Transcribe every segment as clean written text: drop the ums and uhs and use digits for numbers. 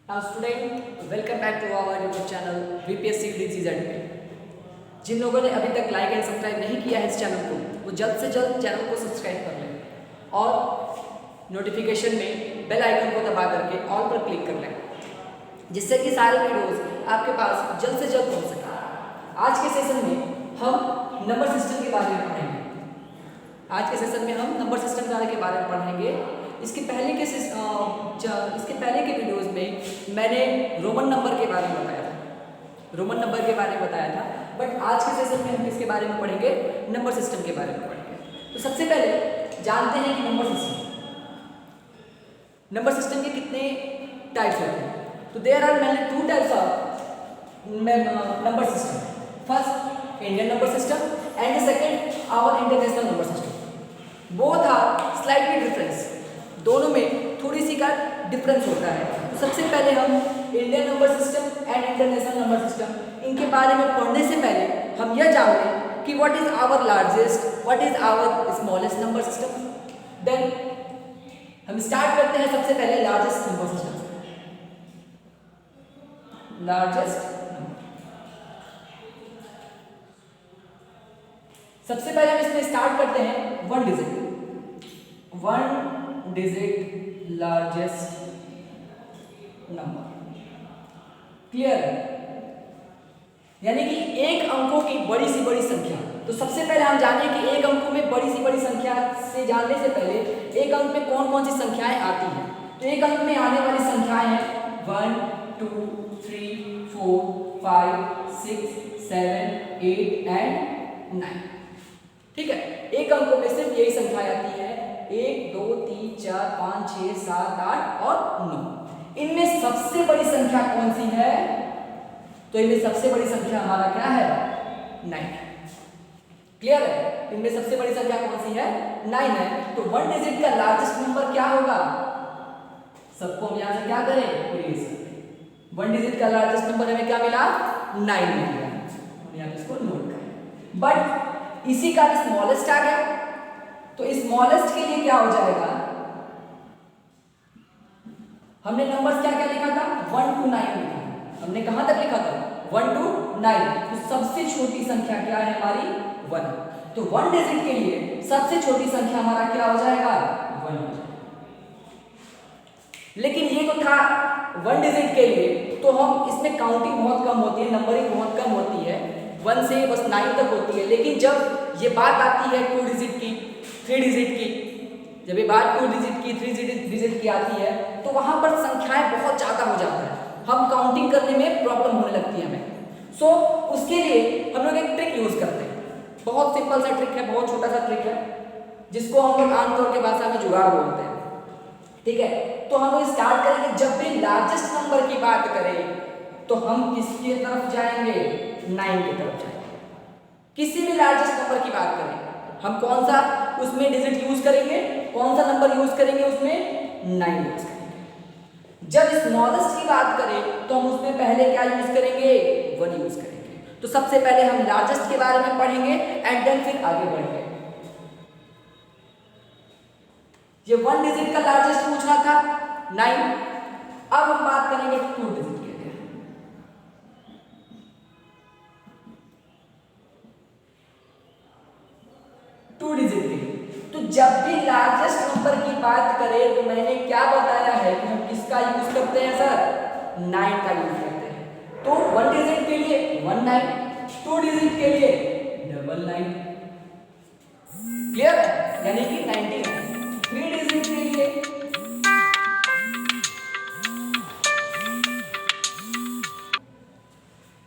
Now student, welcome back to our YouTube channel VPSC DCZ पे। जिन लोगों ने अभी तक लाइक एंड सब्सक्राइब नहीं किया है इस चैनल को, वो जल्द से जल्द चैनल को सब्सक्राइब कर लें और नोटिफिकेशन में बेल आइकन को दबा करके ऑल पर क्लिक कर लें, जिससे कि सारे वीडियोस आपके पास जल्द से जल्द पहुंच सकें। आज के सेशन में हम नंबर सिस्टम के बारे में पढ़ेंगे। आज के सेशन में हम नंबर सिस्टम के बारे में पढ़ेंगे। इसके पहले के वीडियोस में मैंने रोमन नंबर के बारे में बताया था, बट आज के सेशन में हम किसके बारे में पढ़ेंगे? नंबर सिस्टम के बारे में पढ़ेंगे। तो सबसे पहले जानते हैं कि नंबर सिस्टम के कितने टाइप्स होते हैं। तो there are mainly two types of number system. First Indian number system and second our international number system. Both are slightly difference, दोनों में थोड़ी सी का डिफरेंस होता है। तो सबसे पहले हम Indian number system and international number system इनके बारे में पढ़ने से पहले हम यह जान लें कि what is our largest, what is our smallest number system. Then हम स्टार्ट करते हैं सबसे पहले लार्जेस्ट नंबर सिस्टम। सबसे पहले हम इसमें स्टार्ट करते हैं one digit largest number. Clear है? यानी कि एक अंकों की बड़ी सी बड़ी संख्या। तो सबसे पहले हम जानें कि एक अंकों में बड़ी सी बड़ी संख्या से जानने से पहले एक अंक में कौन कौन सी संख्याएं आती हैं। तो एक अंक में आने वाली संख्याएं हैं 1 2 3 4 5 6 7 8 एंड 9। ठीक है, एक अंकों में सिर्फ यही संख्याएं आती है 1 2 3 4 5 6 7 8 और 9। इनमें सबसे बड़ी संख्या कौन सी है? तो इनमें सबसे बड़ी संख्या हमारा क्या है? 9। क्लियर है? इनमें सबसे बड़ी संख्या कौन सी है? 9 है। तो वन डिजिट का लार्जेस्ट नंबर क्या होगा? सबको हम यहां से क्या करें? वन डिजिट का लार्जेस्ट नंबर हमें क्या मिला? 9 मिला। हम यहां पे इसको नोट करें। बट इसी का स्मॉलेस्ट आ गया, तो स्मॉलेस्ट के लिए क्या हो जाएगा? हमने नंबर्स क्या क्या लिखा था? 1 to 9 लिखा। हमने कहां तक लिखा था? 1 to 9। तो सबसे छोटी संख्या क्या है हमारी? 1। तो वन डिजिट के लिए सबसे छोटी संख्या हमारा क्या हो जाएगा? 1 हो जाएगा। लेकिन ये तो था वन डिजिट के लिए, तो हम इसमें काउंटिंग बहुत कम होती है, नंबरिंग बहुत कम होती है, 1 से बस 9 तक होती है। लेकिन जब ये बात आती है 2 डिजिट की, 3 डिजिट की, जब ये बात 2 डिजिट की, 3 डिजिट की आती है, तो वहां पर संख्याएं बहुत ज्यादा हो जाता है, हम काउंटिंग करने में प्रॉब्लम होने लगती है हमें। सो उसके लिए हम लोग एक ट्रिक यूज करते हैं। बहुत सिंपल सा ट्रिक है, बहुत छोटा सा ट्रिक है, जिसको हम लोग आमतौर के भाषा में जुगाड़ बोलते हैं। ठीक है, तो हम लोग स्टार्ट करेंगे। जब भी लार्जेस्ट नंबर की बात करें तो हम किसकी तरफ जाएंगे? 9 की तरफ जाएंगे। किसी भी लार्जेस्ट नंबर की बात करें, हम कौन सा उसमें डिजिट यूज करेंगे? कौन सा नंबर यूज करेंगे? उसमें 9 यूज करेंगे। जब स्मॉलेस्ट की बात करें तो हम उसमें पहले क्या यूज करेंगे? 1 यूज करेंगे। तो सबसे पहले हम लार्जेस्ट के बारे में पढ़ेंगे एंड देन फिर आगे बढ़ेंगे। ये 1 डिजिट का लार्जेस्ट पूछ रहा था 9। अब हम बात करेंगे 2 डिजिट के लिए। तो जब भी लार्जेस्ट नंबर की बात करें तो मैंने क्या बताया है कि हम किसका यूज करते हैं सर? 9 का यूज करते हैं। तो 1 डिजिट के लिए 19, 2 डिजिट के लिए 99। क्लियर? यानी कि 99। 3 डिजिट के लिए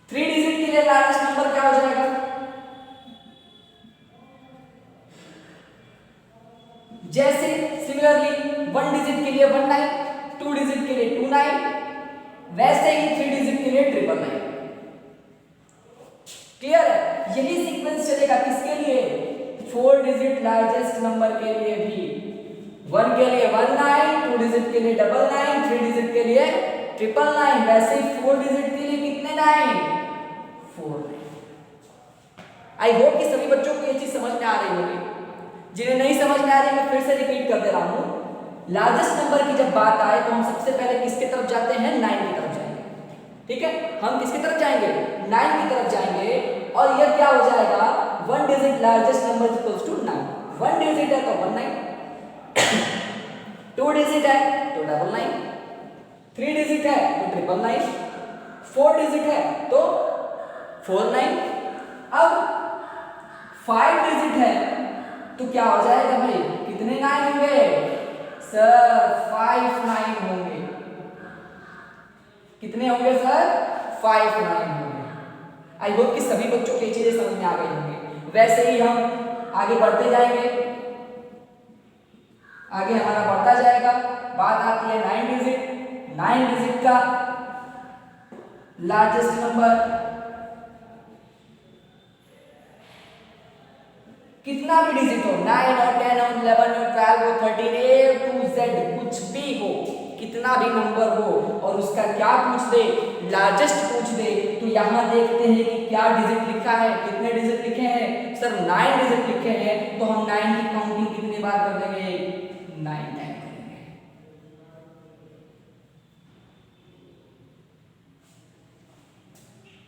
3 डिजिट के लिए लार्जेस्ट नंबर क्या हो जाएगा? जैसे सिमिलरली 1 डिजिट के लिए 19, 2 डिजिट के लिए 29, वैसे ही 3 डिजिट के लिए 999। क्लियर है? यही सीक्वेंस चलेगा किसके लिए? 4 डिजिट लार्जेस्ट नंबर के लिए भी। 1 के लिए 19, 2 डिजिट के लिए 99, 3 डिजिट के लिए 999। वैसे ही 4 डिजिट के लिए कितने 9? 4। आई होप कि सभी बच्चों को ये चीज समझ में आ रही होगी। जिन्हें नहीं समझ में आ रही मैं फिर से रिपीट कर दे रहा हूं। लार्जेस्ट नंबर की जब बात आए तो हम सबसे पहले किसके तरफ जाते हैं? 9 की तरफ। ठीक है, हम किसकी तरफ जाएंगे, 9 की तरफ जाएंगे और यह क्या हो जाएगा, 1 digit largest number equals to 9। 1 digit है तो 19, 2 डिजिट है तो 99, 3 डिजिट है तो 999, 4 डिजिट है तो 49, अब 5 डिजिट है तो क्या हो जाएगा भाई, कितने 9 होंगे सर, 5 9 होंगे। कितने होंगे सर, 5 9 होंगे। आई होप कि सभी बच्चों को ये चीजें समझ में आ गई होंगी। वैसे ही हम आगे बढ़ते जाएंगे, आगे हमारा बढ़ता जाएगा। बात आती है 9 डिजिट। 9 डिजिट का लार्जेस्ट नंबर कितना भी डिजिट हो, 9 हो, 10 हो, 11 हो, 12 हो, 13, A to Z कुछ भी हो, कितना भी नंबर हो और उसका क्या पूछ दे, लार्जेस्ट पूछ दे, तो यहाँ देखते हैं कि क्या डिजिट लिखा है, कितने डिजिट लिखे हैं सर, 9 डिजिट लिखे हैं, तो हम 9 की काउंटिंग कितनी बार कर देंगे, 9 टाइम करेंगे।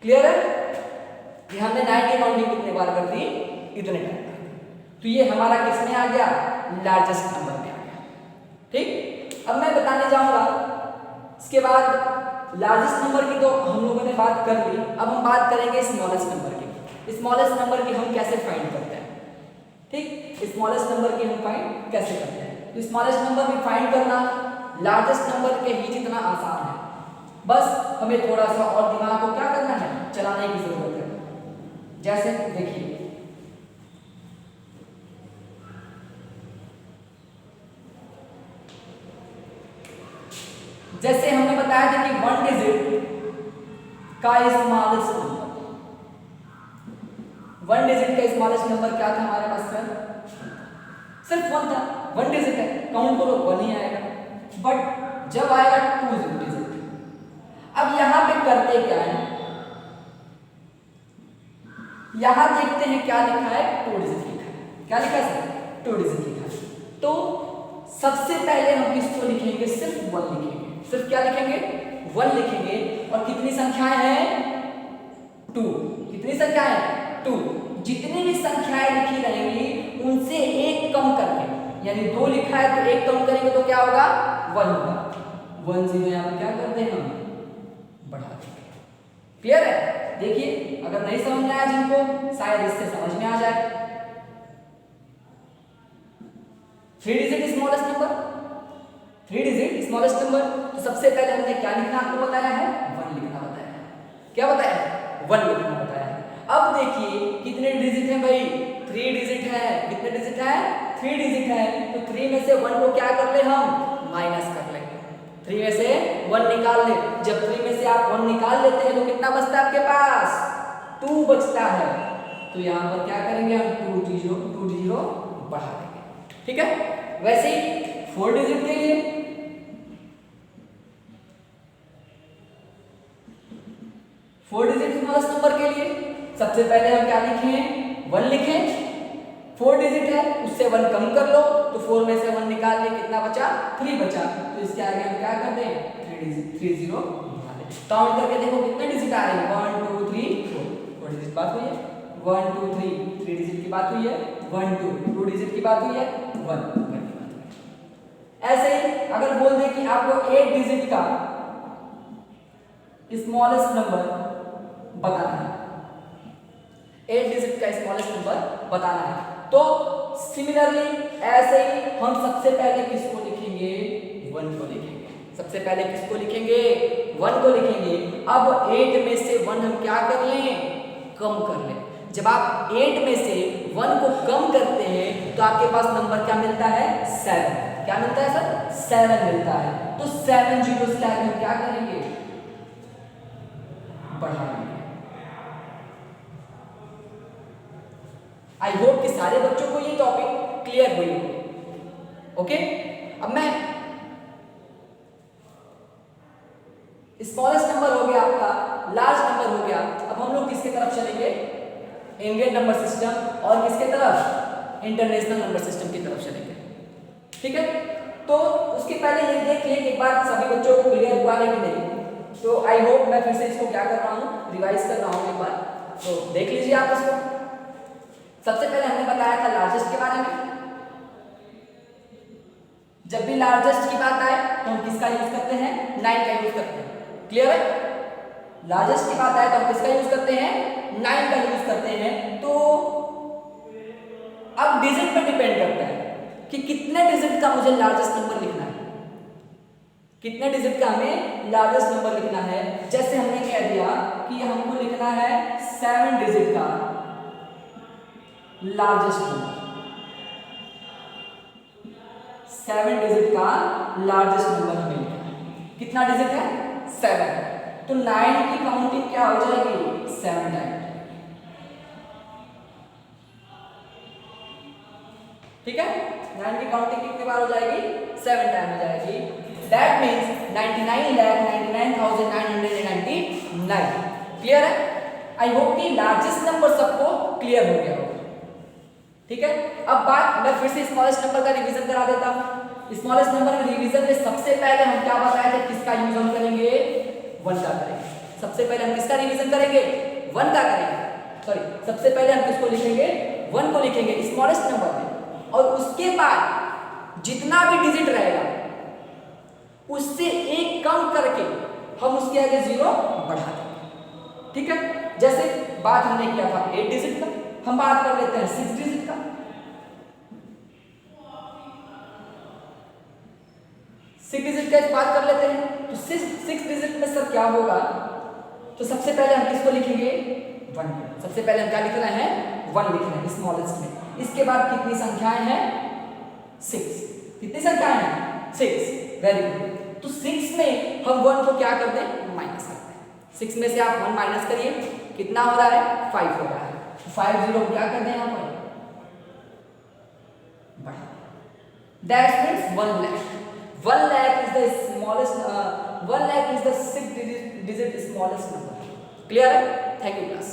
क्लियर है, कि हमने 9 की काउंटिंग कितने बार कर दी, इतने टाइम। तो ये हमारा किसमें आ गया, लार्जेस्ट नंबर में आ गया। ठीक, अब मैं बताने जाऊंगा इसके बाद लार्जेस्ट नंबर की तो हम लोगों ने बात कर ली, अब हम बात करेंगे स्मॉलेस्ट नंबर की। स्मॉलेस्ट नंबर की हम कैसे फाइंड करते हैं, ठीक, स्मॉलेस्ट नंबर की हम फाइंड कैसे करते हैं। तो स्मॉलेस्ट नंबर भी फाइंड करना लार्जेस्ट नंबर के ही जितना आसान है, बस हमें थोड़ा सा और दिमाग को क्या करना है, चलाने की जरूरत है। जैसे देखिए, जैसे हमने बताया था कि 1 डिजिट का स्मॉलेस्ट नंबर, 1 डिजिट का स्मॉलेस्ट नंबर क्या था हमारे पास सर, सिर्फ 1 था। 1 डिजिट है, काउंट करो 1 ही आएगा, बट जब आएगा 2 डिजिट, अब यहां पे करते क्या है, यहां देखते हैं क्या लिखा है, 2 डिजिट लिखा है। क्या लिखा है सर, 2 डिजिट लिखा है। तो सबसे पहले हम किसको लिखेंगे, सिर्फ 1 लिखेंगे। सिर्फ क्या लिखेंगे, 1 लिखेंगे। और कितनी संख्याएं हैं, 2। कितनी संख्याएं, 2। जितनी भी संख्याएं लिखी रहेंगी उनसे एक कम करके, यानी 2 लिखा है तो एक कम करेंगे तो क्या होगा, 1 होगा। 1 0 यहाँ पे क्या करते हैं हम, बढ़ा देंगे। क्लियर है, देखिए अगर नहीं समझ में आया जिनको, शायद इससे समझ में आ जाए। 3 digit smallest number, 3 digit smallest number, तो सबसे पहले हमने क्या लिखना आपको बताया है, 1 लिखना बताया है। क्या बताया है, 1 लिखना बताया है। अब देखिए कितने डिजिट हैं भाई, 3 डिजिट है। कितने डिजिट है, 3 डिजिट है। तो 3 में से 1 को क्या कर ले, हम माइनस कर लेंगे। 3 में से 1 निकाल ले, जब 3 में से आप 1 निकाल लेते हैं तो कितना बचता है आपके पास, 2 बचता है। तो यहाँ पर क्या करेंगे हम, 2 0 बढ़ा देंगे। ठीक है, वैसे ही 4 डिजिट के लिए, 4 डिजिट स्मॉलेस्ट नंबर के लिए सबसे पहले हम क्या लिखें, 1 लिखें। 4 डिजिट है, उससे 1 कम कर लो, तो 4 में से 1 निकाल ले, कितना बचा, 3 बचा। तो इसके आगे हम क्या कर दें, 3 0 बढ़ा दें। काउंट करके देखो कितने डिजिट आ रहे हैं, 1 2 3 4। 4 डिजिट बात हुई है, 1 2 3 3 डिजिट की बात हुई है, 1 2 2 डिजिट की बात हुई है, 1 की बात हुई है। ऐसे ही अगर बोल दें कि आपको 8 डिजिट का स्मॉलेस्ट नंबर बताना है, 8 डिजिट का स्मॉलेस्ट नंबर बताना है, तो सिमिलरली ऐसे ही हम सबसे पहले किसको लिखेंगे, 1 को लिखेंगे। सबसे पहले किसको लिखेंगे, 1 को लिखेंगे। अब 8 में से 1 हम क्या कर लें, कम कर लें। जब आप 8 में से 1 को कम करते हैं तो आपके पास नंबर क्या मिलता है, 7। क्या मिलता है सर, 7 मिलता है। तो 7 जीरो से आगे हम क्या करेंगे, बढ़ा देंगे। आई होप कि सारे बच्चों को ये टॉपिक क्लियर हुई होगी। ओके, अब मैं स्मॉलेस्ट नंबर हो गया आपका, लार्ज नंबर हो गया। अब हम लोग किसके तरफ चलेंगे, इंडियन नंबर सिस्टम, और किसके तरफ, इंटरनेशनल नंबर सिस्टम की तरफ चलेंगे। ठीक है, तो उसके पहले ये देख लें एक बार सभी बच्चों को क्लियर हुआ है कि नहीं। तो आई होप मैं फिर से इसको क्या कर रहा हूँ, रिवाइज कर रहा हूँ एक बार, तो देख लीजिए आप इसको। सबसे पहले हमने बताया था लार्जेस्ट के बारे में। जब भी लार्जेस्ट की बात आए तो हम किसका यूज करते हैं, 9 का यूज करते हैं। क्लियर है? लार्जेस्ट की बात आए तो हम किसका यूज करते हैं, 9 का यूज करते हैं। तो अब डिजिट पे डिपेंड करता है कि कितने डिजिट का मुझे लार्जेस्ट नंबर लिखना है, कितने डिजिट का हमें लार्जेस्ट नंबर लिखना है। जैसे हमने कह दिया कि हमको लिखना है 7 डिजिट का लार्जेस्ट नंबर, 7 डिजिट का लार्जेस्ट नंबर हमें लिखना है। कितना डिजिट है, 7। तो 9 की काउंटिंग क्या हो जाएगी, 7 टाइम। ठीक है, 9 की काउंटिंग कितनी बार हो जाएगी, 7 टाइम हो जाएगी। That means 99,99,999। क्लियर है? आई होप कि लार्जेस्ट नंबर सबको क्लियर हो गया होगा। ठीक है, अब बात मैं फिर से स्मॉलेस्ट नंबर का रिवीजन करा देता हूं। स्मॉलेस्ट नंबर में रिवीजन में सबसे पहले हम क्या बताए थे, किसका यूज हम करेंगे, 1 का करेंगे। सबसे पहले हम किसका रिवीजन करेंगे, 1 का करेंगे। सॉरी, सबसे पहले हम किसको लिखेंगे, 1 को लिखेंगे स्मॉलेस्ट नंबर में, और उसके बाद जितना भी डिजिट रहेगा उससे 1 कम करके हम उसके आगे 0 बढ़ा देंगे। ठीक है, जैसे बात हमने किया था 8 डिजिट का, हम बात कर लेते हैं 6 डिजिट का। 6 डिजिट का बात कर लेते हैं, तो 6 डिजिट में सर क्या होगा, तो सबसे पहले हम किसको लिखेंगे, 1। सबसे पहले हम क्या लिख रहे हैं, 1 लिख रहे हैं स्मॉलेस्ट में। इसके बाद कितनी संख्याएं हैं, 6। कितनी संख्याएं हैं, 6। Very good. तो 6 में हम 1 को क्या कर दें, माइनस करते हैं। 6 में से आप 1 माइनस करिए, कितना हो रहा है, 5 हो रहा है। 5 0 क्या कर दें यहाँ पर, बढ़ा। That means 1 lakh. 1 lakh is the smallest, 1 lakh is the 6 digit smallest number. Clear है? Thank you class.